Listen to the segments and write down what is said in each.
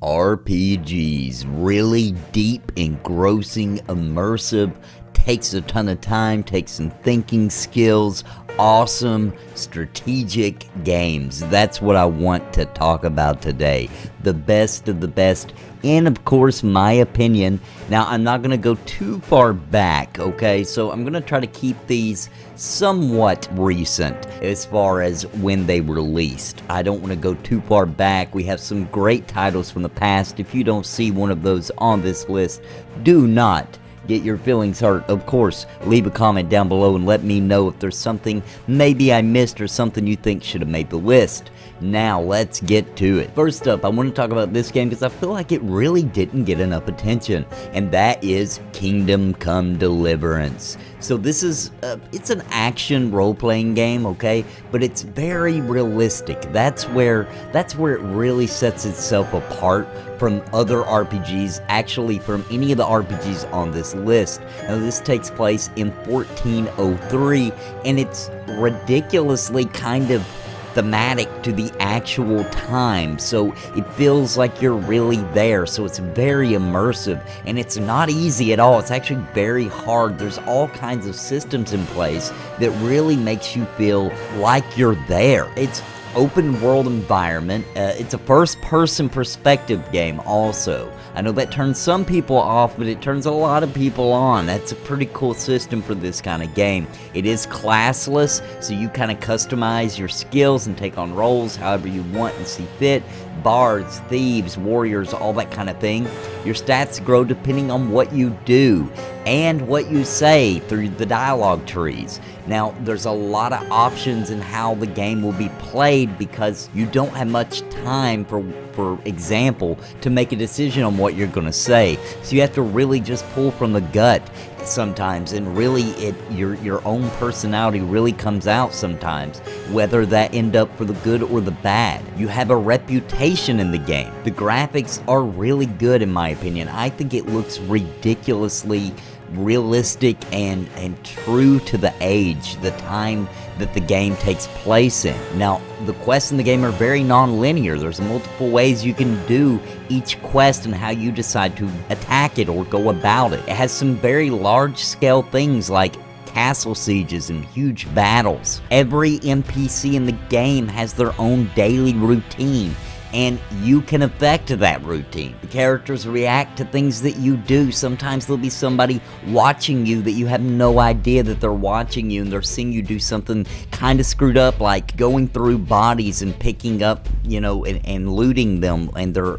RPGs, really deep, engrossing, immersive, takes a ton of time, takes some thinking skills, awesome strategic games. That's what I want to talk about today. The best of the best, and of course my opinion. Now I'm not going to go too far back, okay, so I'm going to try to keep these somewhat recent as far as when they released. I don't want to go too far back. We have some great titles from the past. If you don't see one of those on this list, do not get your feelings hurt. Of course, leave a comment down below and let me know if there's something maybe I missed or something you think should have made the list. Now, let's get to it. First up, I want to talk about this game because I feel like it really didn't get enough attention, and that is Kingdom Come Deliverance. So this is, it's an action role-playing game, okay? But it's very realistic. That's where it really sets itself apart from other RPGs, actually from any of the RPGs on this list. Now this takes place in 1403, and it's ridiculously kind of thematic to the actual time, so it feels like you're really there, so it's very immersive, and it's not easy at all. It's actually very hard. There's all kinds of systems in place that really makes you feel like you're there. It's open world environment. It's a first person perspective game also. I know that turns some people off, but it turns a lot of people on. That's a pretty cool system for this kind of game. It is classless, so you kind of customize your skills and take on roles however you want and see fit. Bards, thieves, warriors, all that kind of thing. Your stats grow depending on what you do and what you say through the dialogue trees. Now, there's a lot of options in how the game will be played because you don't have much time, for example, to make a decision on what you're going to say. So you have to really just pull from the gut sometimes, and really your own personality really comes out sometimes, whether that end up for the good or the bad. You have a reputation in the game. The graphics are really good in my opinion. I think it looks ridiculously realistic and true to the age, the time that the game takes place in. Now, the quests in the game are very non-linear. There's multiple ways you can do each quest and how you decide to attack it or go about it. It has some very large-scale things like castle sieges and huge battles. Every NPC in the game has their own daily routine, and you can affect that routine. The characters react to things that you do. Sometimes there'll be somebody watching you that you have no idea that they're watching you, and they're seeing you do something kind of screwed up, like going through bodies and picking up, and looting them, and they're,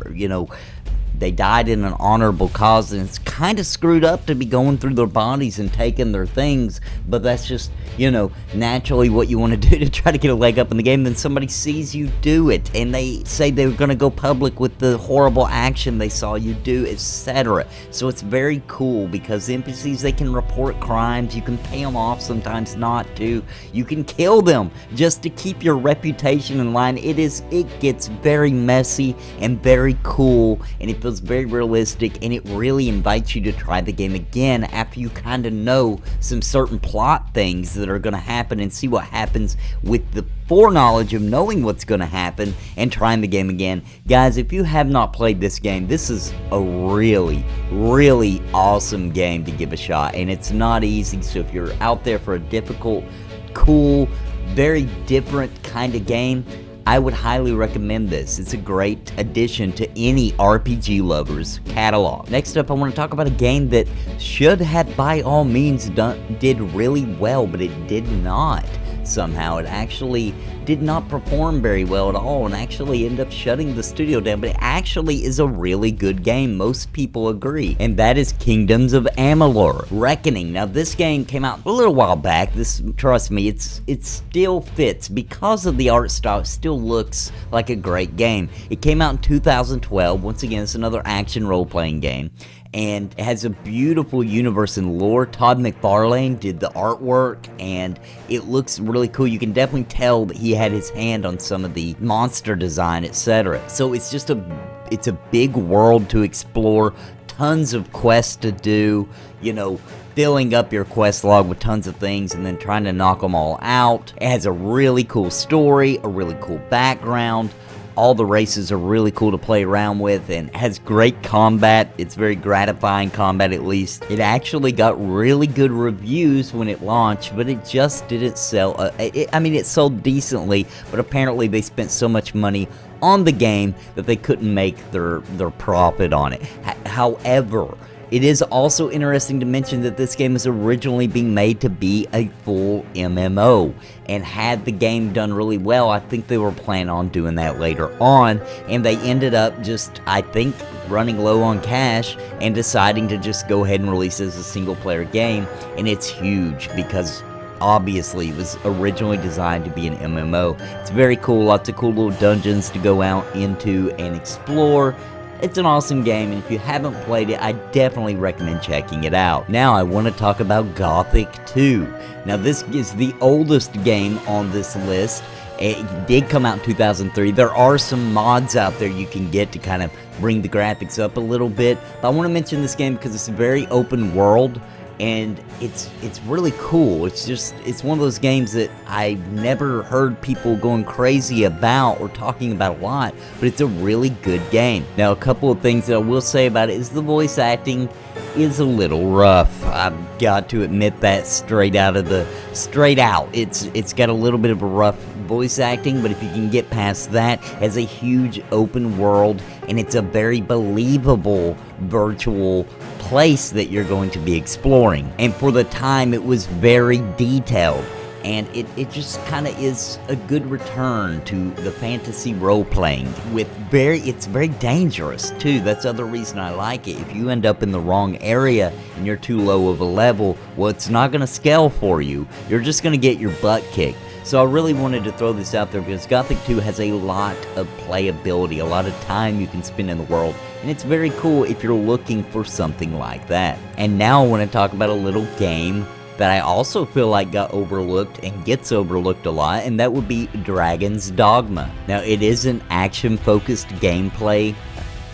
they died in an honorable cause, and it's kind of screwed up to be going through their bodies and taking their things, but that's just, naturally what you want to do to try to get a leg up in the game. Then somebody sees you do it, and they say they're going to go public with the horrible action they saw you do, etc. So it's very cool because the NPCs, they can report crimes. You can pay them off, sometimes not to. You can kill them just to keep your reputation in line. It gets very messy and very cool, and it feels very realistic, and it really invites you to try the game again after you kind of know some certain plot things that are going to happen, and see what happens with the foreknowledge of knowing what's going to happen and trying the game again. Guys, if you have not played this game, this is a really, really awesome game to give a shot, and it's not easy. So if you're out there for a difficult, cool, very different kind of game, I would highly recommend this. It's a great addition to any RPG lover's catalog. Next up, I want to talk about a game that should have, by all means, did really well, but it did not. Somehow, it actually did not perform very well at all, and actually ended up shutting the studio down. But it actually is a really good game. Most people agree, and that is Kingdoms of Amalur: Reckoning. Now, this game came out a little while back. Trust me, it still fits because of the art style. It still looks like a great game. It came out in 2012. Once again, it's another action role-playing game, and it has a beautiful universe and lore. Todd McFarlane did the artwork, and it looks really cool. You can definitely tell that he had his hand on some of the monster design, etc. So it's just it's a big world to explore, tons of quests to do, filling up your quest log with tons of things and then trying to knock them all out. It has a really cool story, a really cool background, All the races are really cool to play around with and has great combat. It's very gratifying combat, at least. It actually got really good reviews when it launched, but it just didn't sell. I mean, it sold decently, but apparently they spent so much money on the game that they couldn't make their profit on it. However, it is also interesting to mention that this game is originally being made to be a full MMO, and had the game done really well, I think they were planning on doing that later on, and they ended up just, I think, running low on cash and deciding to just go ahead and release it as a single player game. And it's huge because obviously it was originally designed to be an MMO. It's very cool, lots of cool little dungeons to go out into and explore. It's an awesome game, and if you haven't played it, I definitely recommend checking it out. Now I want to talk about Gothic 2. Now this is the oldest game on this list. It did come out in 2003. There are some mods out there you can get to kind of bring the graphics up a little bit. But I want to mention this game because it's a very open world, and it's really cool. It's one of those games that I've never heard people going crazy about or talking about a lot, but it's a really good game. Now, a couple of things that I will say about it is the voice acting is a little rough. I've got to admit that straight out. It's got a little bit of a rough voice acting, but if you can get past that, it has a huge open world, and it's a very believable virtual place that you're going to be exploring. And for the time, it was very detailed, and it just kind of is a good return to the fantasy role-playing. It's very dangerous too. That's the other reason I like it. If you end up in the wrong area and you're too low of a level, well, it's not going to scale for you. You're just going to get your butt kicked. So I really wanted to throw this out there because Gothic 2 has a lot of playability, a lot of time you can spend in the world, and it's very cool if you're looking for something like that. And now I want to talk about a little game that I also feel like got overlooked and gets overlooked a lot, and that would be Dragon's Dogma. Now, it is an action-focused gameplay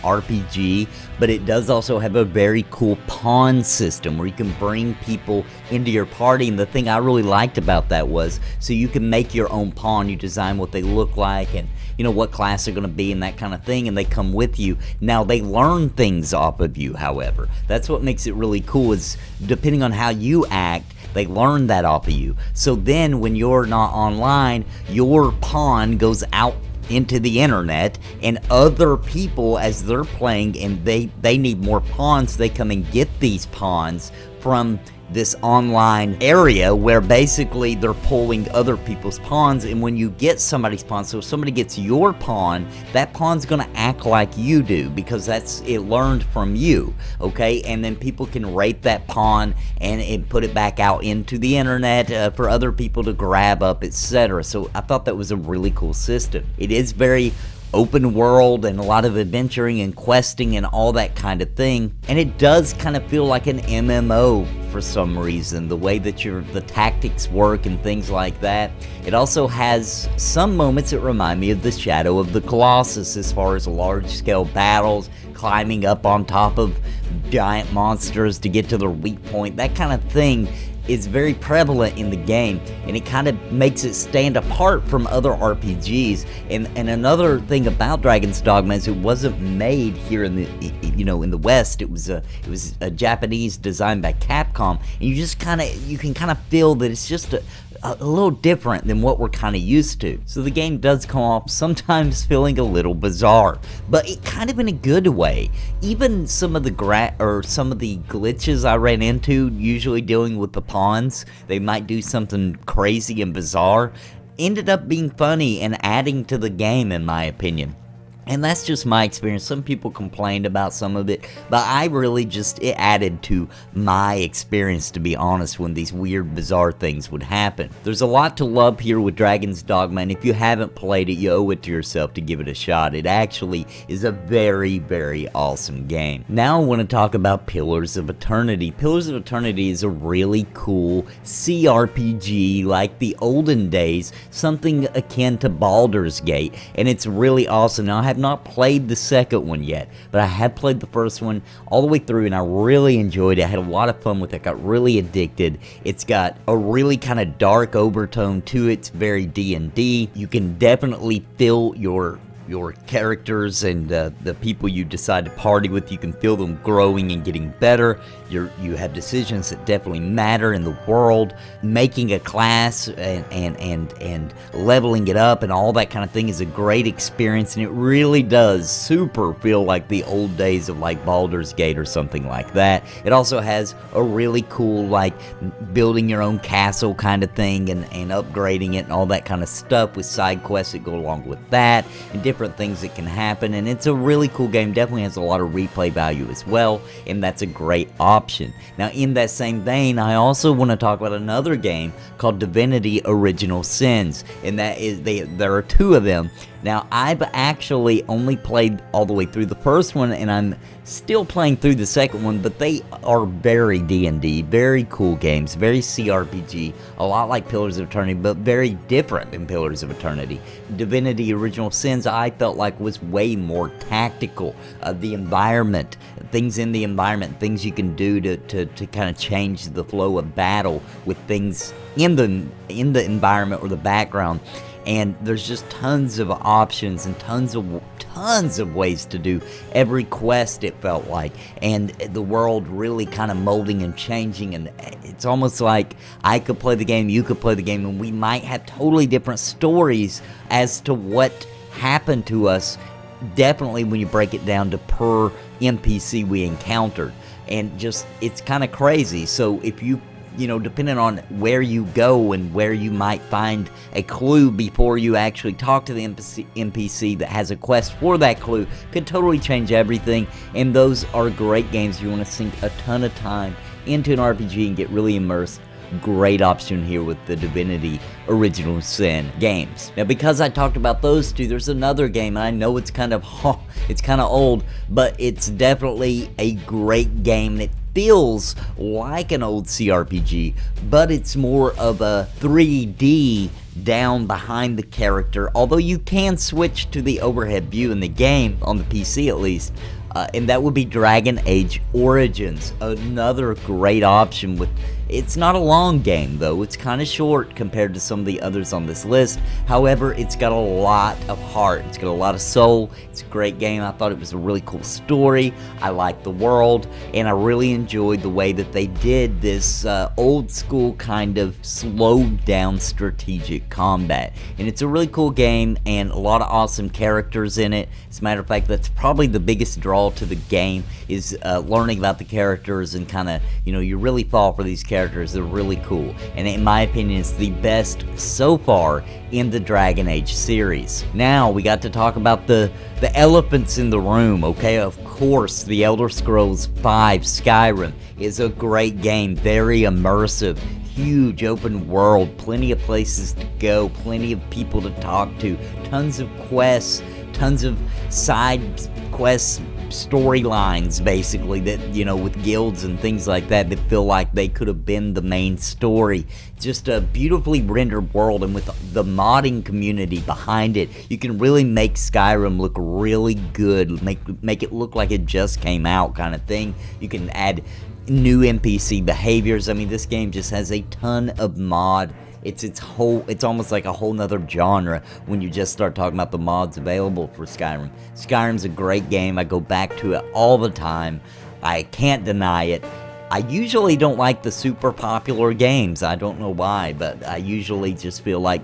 RPG, but it does also have a very cool pawn system where you can bring people into your party. And the thing I really liked about that was, so you can make your own pawn, you design what they look like and what class they're going to be and that kind of thing, and they come with you. Now, they learn things off of you, however. That's what makes it really cool, is depending on how you act, they learn that off of you. So then when you're not online, your pawn goes out into the internet, and other people, as they're playing and they need more pawns, they come and get these pawns from this online area where basically they're pulling other people's pawns. And when you get somebody's pawn, so if somebody gets your pawn, that pawn's gonna act like you do because it learned from you, okay? And then people can rate that pawn and put it back out into the internet for other people to grab up, etc. So I thought that was a really cool system. It is very open world and a lot of adventuring and questing and all that kind of thing, and it does kind of feel like an MMO for some reason, the way that the tactics work and things like that. It also has some moments that remind me of the Shadow of the Colossus as far as large-scale battles, climbing up on top of giant monsters to get to their weak point, that kind of thing is very prevalent in the game, and it kind of makes it stand apart from other RPGs. And another thing about Dragon's Dogma is it wasn't made here in the in the West. It was a Japanese design by Capcom, and you can kind of feel that it's just a little different than what we're kind of used to. So the game does come off sometimes feeling a little bizarre, but it kind of in a good way. Even some of the glitches I ran into, usually dealing with the pawns, they might do something crazy and bizarre, ended up being funny and adding to the game, in my opinion. And that's just my experience. Some people complained about some of it, but I really it added to my experience, to be honest, when these weird, bizarre things would happen. There's a lot to love here with Dragon's Dogma, and if you haven't played it, you owe it to yourself to give it a shot. It actually is a very, very awesome game. Now I want to talk about Pillars of Eternity. Pillars of Eternity is a really cool CRPG like the olden days, something akin to Baldur's Gate, and it's really awesome. Now, I have not played the second one yet, but I have played the first one all the way through, and I really enjoyed it. I had a lot of fun with it. Got really addicted. It's got a really kind of dark overtone to it. It's very D&D. You can definitely feel your your characters and the people you decide to party with. You can feel them growing and getting better. You have decisions that definitely matter in the world. Making a class and leveling it up and all that kind of thing is a great experience, and it really does super feel like the old days of like Baldur's Gate or something like that. It also has a really cool like building your own castle kind of thing and upgrading it and all that kind of stuff with side quests that go along with that and different things that can happen. And it's a really cool game, definitely has a lot of replay value as well, and that's a great option. Now in that same vein, I also want to talk about another game called Divinity Original Sins, and that is there are two of them. Now, I've actually only played all the way through the first one, and I'm still playing through the second one, but they are very D&D, very cool games, very CRPG, a lot like Pillars of Eternity, but very different than Pillars of Eternity. Divinity Original Sins, I felt like was way more tactical. The environment, things in the environment, things you can do to kind of change the flow of battle with things in the environment or the background. And there's just tons of options and tons of ways to do every quest, it felt like, and the world really kind of molding and changing, and it's almost like I could play the game, you could play the game, and we might have totally different stories as to what happened to us, definitely when you break it down to per NPC we encountered. And just, it's kind of crazy. So if you depending on where you go and where you might find a clue before you actually talk to the NPC that has a quest for that clue, could totally change everything. And those are great games if you want to sink a ton of time into an RPG and get really immersed. Great option here with the Divinity Original Sin games. Now, because I talked about those two, there's another game, and I know it's kind of old, but it's definitely a great game. It feels like an old CRPG, but it's more of a 3D down behind the character, although you can switch to the overhead view in the game, on the PC at least, and that would be Dragon Age Origins, another great option. It's not a long game though, it's kind of short compared to some of the others on this list. However, it's got a lot of heart, it's got a lot of soul, it's a great game. I thought it was a really cool story, I liked the world, and I really enjoyed the way that they did this old school kind of slowed down strategic combat. And it's a really cool game and a lot of awesome characters in it. As a matter of fact, that's probably the biggest draw to the game, is learning about the characters and kind of, you really fall for these characters. They're really cool, and in my opinion, it's the best so far in the Dragon Age series. Now we got to talk about the elephants in the room. Okay, of course, the Elder Scrolls V Skyrim is a great game, very immersive, huge open world, plenty of places to go, plenty of people to talk to, tons of quests, tons of side quests, storylines basically that, with guilds and things like that feel like they could have been the main story. Just a beautifully rendered world, and with the modding community behind it, you can really make Skyrim look really good, make it look like it just came out kind of thing. You can add new NPC behaviors. I mean, this game just has a ton of mod. It's almost like a whole nother genre when you just start talking about the mods available for Skyrim. Skyrim's a great game. I go back to it all the time. I can't deny it. I usually don't like the super popular games. I don't know why, but I usually just feel like,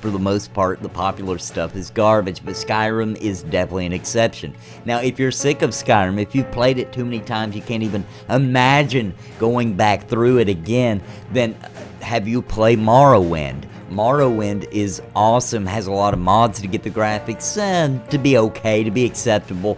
for the most part, the popular stuff is garbage, but Skyrim is definitely an exception. Now, if you're sick of Skyrim, if you've played it too many times, you can't even imagine going back through it again, then have you played Morrowind? Morrowind is awesome, has a lot of mods to get the graphics to be okay, to be acceptable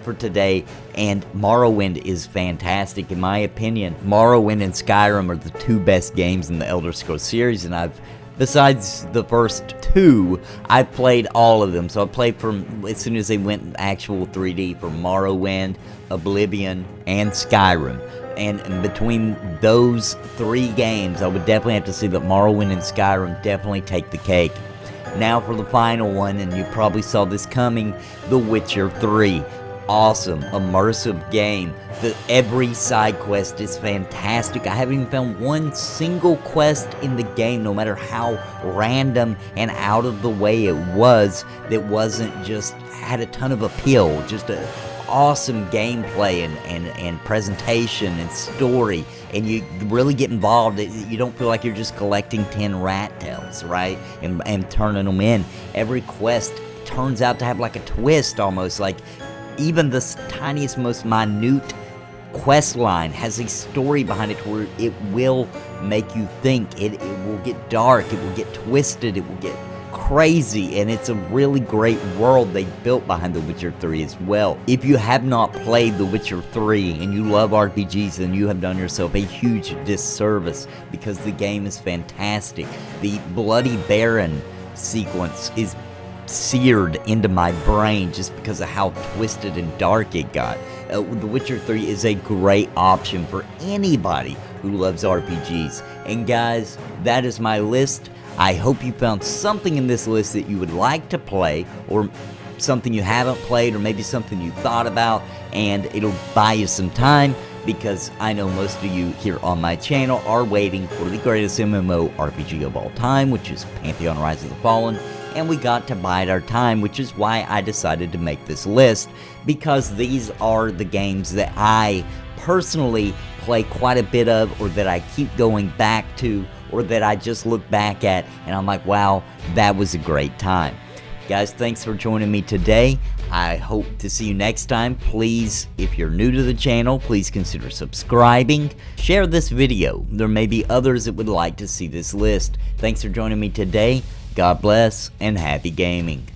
for today, and Morrowind is fantastic in my opinion. Morrowind and Skyrim are the two best games in the Elder Scrolls series, and besides the first two, I've played all of them. So I played from, as soon as they went actual 3D, for Morrowind, Oblivion, and Skyrim. And between those three games, I would definitely have to say that Morrowind and Skyrim definitely take the cake. Now for the final one, and you probably saw this coming, The Witcher 3. awesome, immersive game. Every side quest is fantastic. I haven't even found one single quest in the game, no matter how random and out of the way it was, that wasn't just had a ton of appeal. Just a awesome gameplay and presentation and story, and you really get involved. You don't feel like you're just collecting 10 rat tails, right, and turning them in. Every quest turns out to have like a twist, almost like even the tiniest, most minute quest line has a story behind it where it will make you think. It will get dark, it will get twisted, it will get crazy, and it's a really great world they built behind The Witcher 3 as well. If you have not played The Witcher 3 and you love RPGs, then you have done yourself a huge disservice, because the game is fantastic. The Bloody Baron sequence is seared into my brain just because of how twisted and dark it got. The Witcher 3 is a great option for anybody who loves RPGs. And guys, that is my list. I hope you found something in this list that you would like to play, or something you haven't played, or maybe something you thought about, and it'll buy you some time, because I know most of you here on my channel are waiting for the greatest MMORPG of all time, which is Pantheon Rise of the Fallen, and we got to bide our time, which is why I decided to make this list, because these are the games that I personally play quite a bit of, or that I keep going back to, or that I just look back at and I'm like, wow, that was a great time. Guys, thanks for joining me today. I hope to see you next time. Please, if you're new to the channel, please consider subscribing. Share this video. There may be others that would like to see this list. Thanks for joining me today. God bless and happy gaming.